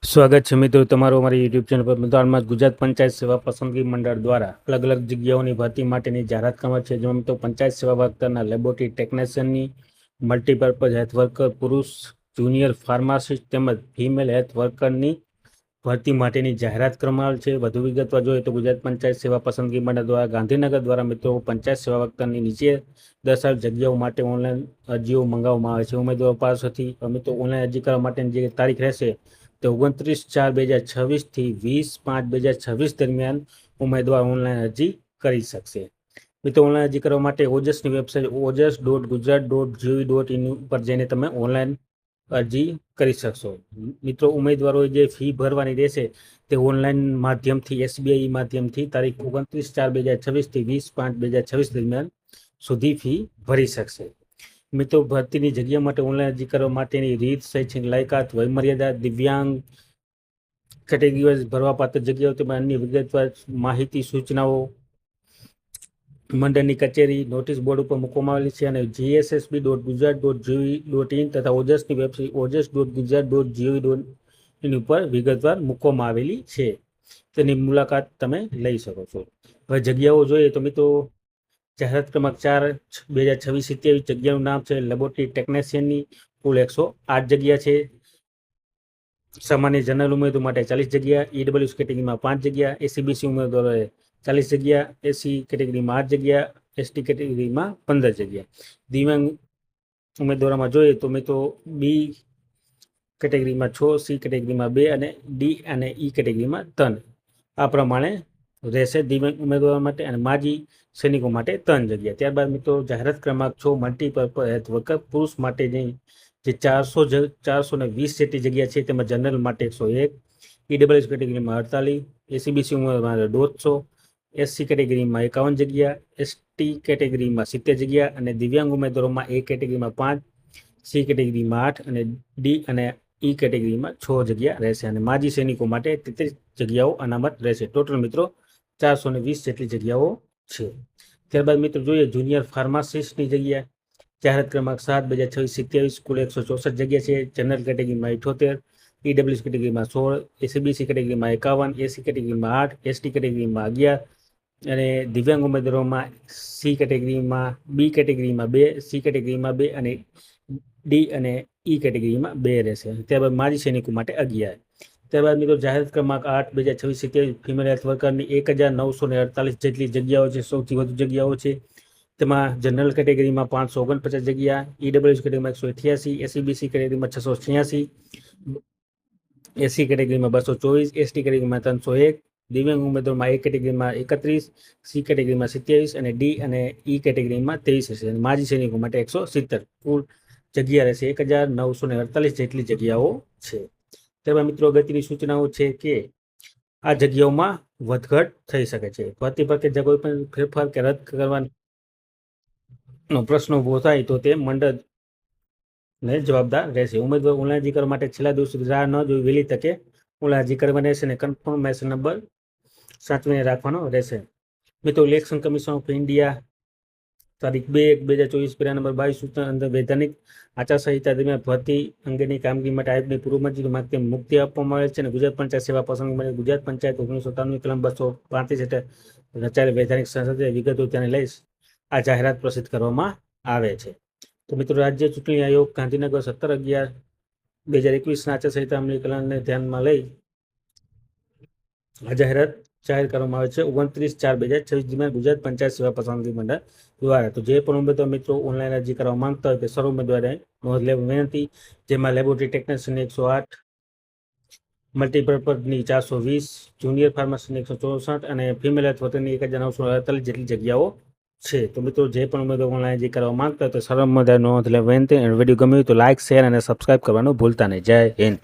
સ્વાગત છે મિત્રો તમારું અમારી યુટ્યુબ ચેનલ પર. મિત્રો હાલમાં ગુજરાત પંચાયત સેવા પસંદગી મંડળ દ્વારા અલગ અલગ જગ્યાઓની ભરતી માટેની જાહેરાત કરવામાં છે. જેમાં મિત્રો પંચાયત સેવા વર્કરના લેબોરેટરી ટેકનિશિયનની, મલ્ટીપર્પઝ હેલ્થ વર્કર, પુરુષ જુનિયર ફાર્માસિસ્ટ તેમજ ફિમેલ હેલ્થ વર્કરની ભરતી માટેની જાહેરાત કરવામાં આવેલ છે. વધુ વિગતવાર જોઈએ તો ગુજરાત પંચાયત સેવા પસંદગી મંડળ દ્વારા ગાંધીનગર દ્વારા મિત્રો પંચાયત સેવા વર્કરની નીચે દર્શાવેલ જગ્યાઓ માટે ઓનલાઈન અરજીઓ મંગાવવામાં આવે છે. ઉમેદવારો પાસેથી મિત્રો ઓનલાઈન અરજી કરવા માટેની જે તારીખ રહેશે તો 29/4/2026 થી 20/5/2026 દરમિયાન ઉમેદવાર ઓનલાઈન અરજી કરી શકશે. મિત્રો ઓનલાઈન અરજી કરવા માટે ઓજસની વેબસાઇટ ojas.gujarat.gov.in પર જઈને તમે ઓનલાઈન અરજી કરી શકશો. મિત્રો ઉમેદવારોએ જે ફી ભરવાની રહેશે તે ઓનલાઈન માધ્યમથી SBI માધ્યમથી તારીખ 29/4/2026 થી 20/5/2026 દરમિયાન સુધી ફી ભરી શકશે. મિત્રો ભરતીની જગ્યા માટે ઓનલાઈન અરજી કરવા માટેની રીત, શૈક્ષણિક લાયકાત, વયમર્યાદા, દિવ્યાંગ કેટેગરી ભરવા પાત્ર જગ્યાઓ તેમજ અન્ય વિગતવાર માહિતી સૂચનાઓ મંડળની કચેરી નોટિસ બોર્ડ ઉપર મૂકવામાં આવેલી છે અને gssb.gujarat.gov.in તથા ઓજસની વેબસાઇટ ojas.gujarat.gov.in ઉપર વિગતવાર મૂકવામાં આવેલી છે. તેની મુલાકાત તમે લઈ શકો છો. હવે જગ્યાઓ જોઈએ તો મિત્રો જાહેરાત ક્રમાંક 4/2026 જગ્યાનું નામ છે લેબોરેટરી ટેકનિશિયનની. કુલ 108 જગ્યા છે. સામાન્ય જનરલ ઉમેદવારો માટે 40 જગ્યા, EWS કેટેગરીમાં 5 જગ્યા, SCBC ઉમેદવારોએ 40 જગ્યા, SC કેટેગરીમાં 8 જગ્યા, ST કેટેગરીમાં 15 જગ્યા. દિવ્યાંગ ઉમેદવારોમાં જોઈએ તો મિત્રો B કેટેગરીમાં 6, C કેટેગરીમાં 2 અને D અને E કેટેગરીમાં 3 આ પ્રમાણે રહેશે દિવ્યાંગ ઉમેદવારો માટે. અને માજી સૈનિકો માટે 3 જગ્યા. ત્યારબાદ મિત્રો જાહેરાત ક્રમાંક 6 મલ્ટીપર્પઝ હેલ્થ વર્કર પુરુષ માટે જે 420 જેટલી જગ્યા છે તેમાં જનરલ માટે 101, EWS કેટેગરીમાં 48, SCBC ઉમેદવાર 150, SC કેટેગરીમાં 51 જગ્યા, ST કેટેગરીમાં 70 જગ્યા અને દિવ્યાંગ ઉમેદવારોમાં A કેટેગરીમાં 5, C કેટેગરીમાં 8 અને D અને E કેટેગરીમાં 6 જગ્યા રહેશે. અને માજી સૈનિકો માટે 33 જગ્યાઓ અનામત રહેશે. ટોટલ મિત્રો 420 જેટલી જગ્યાઓ છે. ત્યારબાદ મિત્રો જોઈએ જુનિયર ફાર્માસિસ્ટની જગ્યા. જાહેરાત ક્રમાંક 7/2026 કુલ 164 જગ્યા છે. જનરલ કેટેગરીમાં 78, EWS કેટેગરીમાં 16, SCBC કેટેગરીમાં 51, SC કેટેગરીમાં 8, ST કેટેગરીમાં 11 અને દિવ્યાંગ ઉમેદવારોમાં C કેટેગરીમાં, B કેટેગરીમાં 2, C કેટેગરીમાં 2 અને D અને E કેટેગરીમાં 2 રહેશે. ત્યારબાદ માજી સૈનિકો માટે 11. ત્યારબાદ મિત્રો જાહેરાત ક્રમાંક 8/2026 ફિમેલ હેલ્થ વર્કરની 1948 જેટલી જગ્યાઓ છે. સૌથી વધુ જગ્યાઓ છે. તેમાં જનરલ કેટેગરીમાં 549 જગ્યા, EWS કેટેગરીમાં 188, SCBC કેટેગરીમાં 686, SC કેટેગરીમાં 224, ST કેટેગરીમાં 301, દિવ્યાંગ ઉમેદવારોમાં A કેટેગરીમાં 31, C કેટેગરીમાં 27 અને D અને E કેટેગરીમાં 23 હશે. અને માજી સૈનિકો માટે 170. કુલ જગ્યા રહેશે 1948 જેટલી જગ્યાઓ છે. ત્યારબાદ મિત્રો અગત્યની સૂચનાઓ છે કે આ જગ્યાઓમાં વધઘટ થઈ શકે છે. ભરતી પ્રક્રિયા કોઈ પણ ફેરફાર કે રદ કરવાનો પ્રશ્ન ઉભો થાય તો તે મંડળને જવાબદાર રહેશે. ઉમેદવાર ઓનલાઈન અરજી કરવા માટે છેલ્લા દિવસ સુધી રાહ ન જોઈ વહેલી તકે ઓનલાઈન અરજી કરવાની રહેશે અને કન્ફર્મેશન નંબર સાચવીને રાખવાનો રહેશે. મિત્રો ઇલેક્શન કમિશન ઓફ ઇન્ડિયા તારીખ 2/1/2024 પેરા નંબર 22 સૂચના અંદર વૈધાનિક આચારસંહિતા દરમિયાન ભરતી અંગેની કામગીરી માટે આયોગની પૂર્વ મંજૂરી માંગતી મુક્તિ આપવામાં આવે છે. અને ગુજરાત પંચાયત સેવા પસંદગી માટે ગુજરાત પંચાયત 1993 કલમ 235 હેઠળ રચાયેલ વૈધાનિક સંસદે વિગતો તેને લઈ આ જાહેરાત પ્રસિદ્ધ કરવામાં આવે છે. તો મિત્રો રાજ્ય ચૂંટણી આયોગ ગાંધીનગર 17/11/2021 આચારસંહિતા અમલીકરણને ધ્યાનમાં લઈ આ જાહેરાત જાહેર કરવામાં આવે છે 29/4/2026 દરમિયાન ગુજરાત પંચાયત સેવા પસંદગી મંડળ દ્વારા. તો જે પણ ઉમેદવાર મિત્રો ઓનલાઈન અરજી કરવા માંગતા હોય તે સર્વ ઉમેદવારે નોંધ લેવી વિનંતી. જેમાં લેબોરેટરી ટેકનિશિયનની 108, મલ્ટીપર્પઝની 420, જુનિયર ફાર્માસિસ્ટની 164 અને ફિમેલ હેલ્થ વર્કરની 1948 જેટલી જગ્યાઓ છે. તો મિત્રો જે પણ ઉમેદવાર ઓનલાઈન અરજી કરવા માંગતા હોય તો સર્વ ઉમેદવારે નોંધ લેવી વિનંતી. અને વિડીયો ગમ્યો તો લાઇક, શેર અને સબસ્ક્રાઇબ કરવાનું ભૂલતા નહીં. જય હિન્દ.